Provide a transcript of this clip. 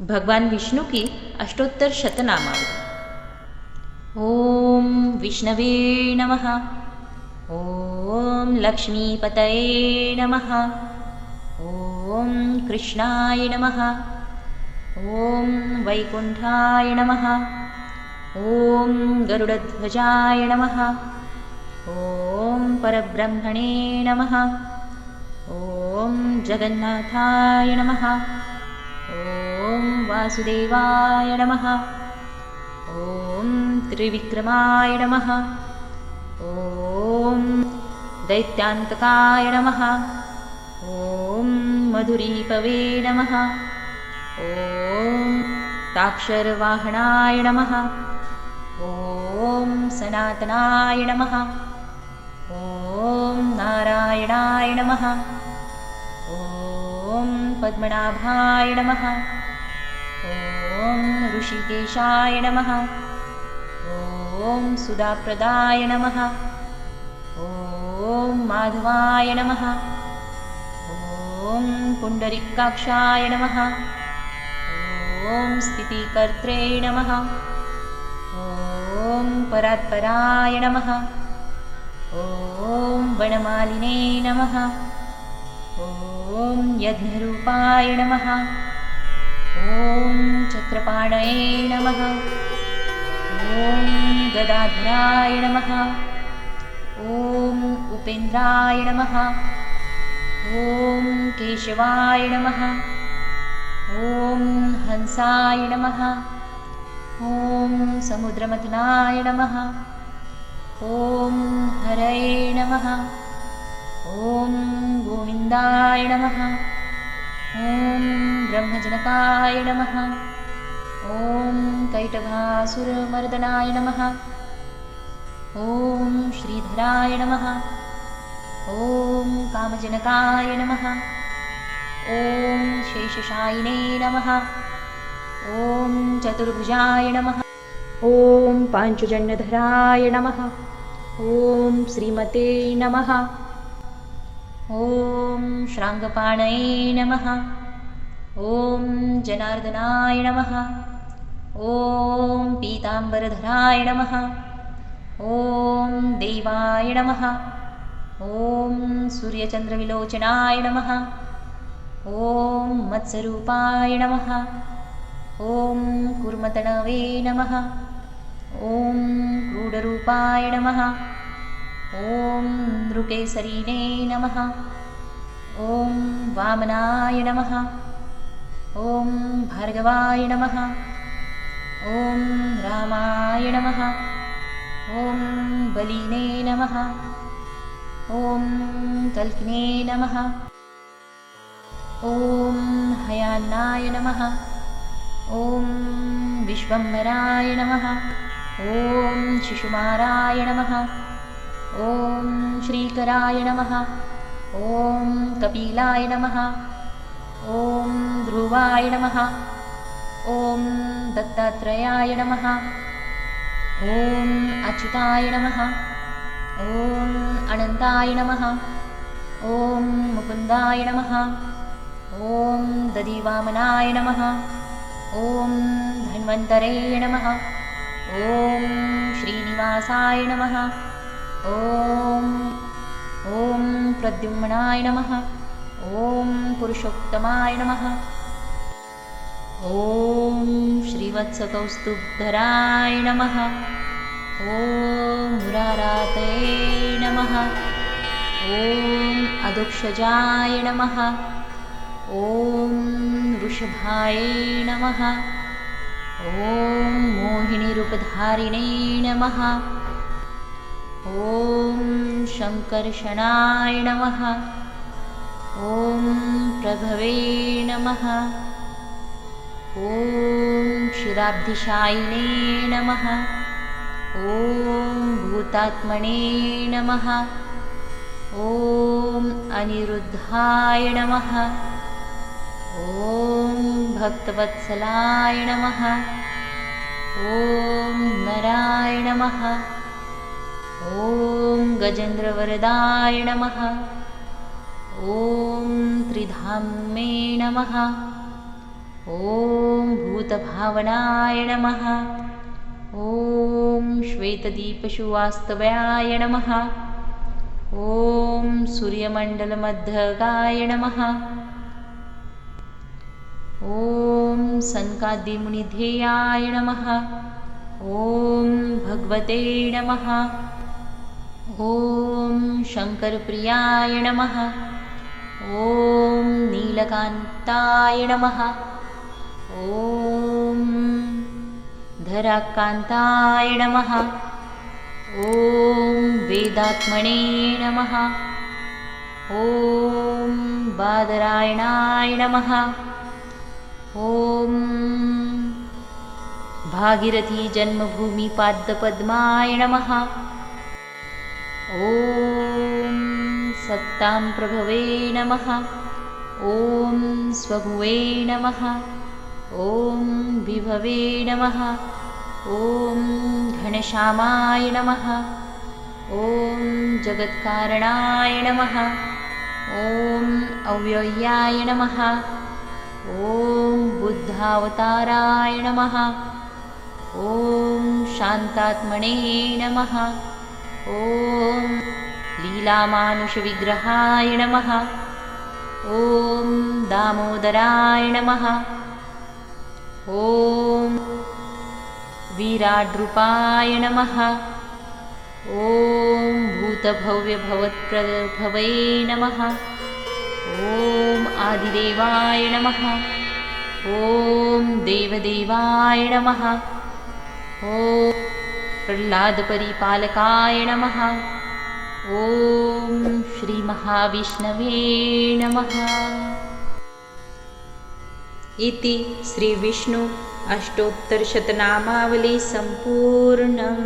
भगवान विष्णु की अष्टोत्तर शतनामावली। ओम विष्णवे नमः। ओम लक्ष्मीपतये नमः। ओम कृष्णाय नमः। ओम वैकुंठाय नमः। ओम गरुडध्वजाय नमः। ओम परब्रह्मणे नमः। ओम जगन्नाथाय नमः। ओम वासुदेवाय नमः। ओम त्रिविक्रमाय नमः। ओम दैत्यान्तकाय नमः। ओम मधुरीपवे नमः। ओम ताक्षरवाहनाय नमः। ओम सनातनाय नमः। ओम नारायणाय नमः। ओम पद्मनाभाय नमः। ओम ऋषिकेशाय नमः। ओम सुधाप्रदाय नमः। ओम माधवाय नमः। ओम पुंडरीकाक्षाय नमः। ओम स्थितिकर्त्रे नमः। ओम परात्पराय नमः। ओम वनमालिने नमः। ओम यज्ञरूपाय नमः। ओम चक्रपाणये नमः। ओम गदाधराय नमः। ओम उपेन्द्राय नमः। ओम केशवाय नमः। ओम हंसाय नमः। ओम समुद्रमथनाय नमः। ओम हरये नमः। ओम गोविन्दाय नमः। ओम ब्रह्मजनकाय नमः। ओम कैटभासुरमर्दनाय नमः। ओम श्रीधराय नमः। ओम कामजनकाय नमः। ओम शेषशायिने नमः। ओम चतुर्भुजाय नमः। ओम पांचजन्यधराय नमः। ओम श्रीमते नमः। ओम श्राङ्गपाणये नमः। ओम जनार्दनाय नमः। ओम पीताम्बरधराय नमः। ओम देवाय नमः। ओम सूर्यचन्द्रविलोचनाय नमः। ओम मत्स्यरूपाय नमः। ओम कूर्मतनवे नमः। ओम क्रूडरूपाय नमः। ओम नृकेसरिणे नमः। ओम वामनाय नमः। ओम भार्गवाय नमः। ओम रामाय नमः। ओम बलिने नमः। ओम कल्किने नमः। ओम हयान्नाय नमः। ओम विश्वम्भराय नमः। ओम शिशुमाराय नमः। ओम श्रीकराय नमः। ओम कपिलाय नमः। ओम ध्रुवाय नमः। ओम दत्तात्रेयाय नमः। ओम अच्युताय नमः। ओम अनन्ताय नमः। ओम मुकुन्दाय नमः। ओम दधिवामनाय नमः। ओम धन्वन्तरे नमः। ओम श्रीनिवासाय नमः। ओम प्रद्युम्नाय नमः। ओम पुरुषोत्तमाय नमः। ओम श्रीवत्सकौस्तुभधराय नमः। ओम मुरारातये नमः। ओम अधोक्षजाय नमः। ओम वृषभाय नमः। ओम मोहिनीरूपधारिणे नमः। ओम शङ्कर्षणाय नमः। ओम प्रभवे नमः। ओम क्षीराब्धिशायिने नमः। ओम भूतात्मने नमः। ओम अनिरुद्धाय नमः। ओम भक्तवत्सलाय नमः। ओम नराय नमः। ओम गजेन्द्रवरदाय नमः। ओम त्रिधाम्ने नमः। ओम भूतभावनाय नमः। ॐ श्वेतदीपशुवास्तव्याय नमः। ॐ सूर्यमण्डलमध्यगाय नमः। ॐ सनकादिमुनिधेयाय नमः। ॐ भगवते नमः। ॐ शङ्करप्रियाय नमः। ॐ नीलकान्ताय नमः। ॐ धराकान्ताय नमः। ॐ वेदात्मने नमः। ॐ बादरायणाय नमः। ॐ भागीरथी जन्मभूमिपादपद्माय नमः। ॐ सत्तां प्रभवे नमः। ॐ स्वभुवे नमः। ॐ विभवे नमः। ॐ घनश्यामाय नमः। ॐ जगत्कारणाय नमः। ॐ अव्ययाय नमः। ॐ बुद्धावताराय नमः। ॐ शान्तात्मने नमः। ॐ लीलामानुषविग्रहाय नमः। ॐ दामोदराय नमः। ॐ विराड्रूपाय नमः। ॐ भूतभव्यभवत्प्रभवे नमः। ॐ आदिदेवाय नमः। ॐ देवदेवाय नमः। ॐ प्रह्लादपरिपालकाय नमः। ॐ श्रीमहाविष्णवे नमः। इति श्रीविष्णु अष्टोत्तरशतनामावली सम्पूर्णम्।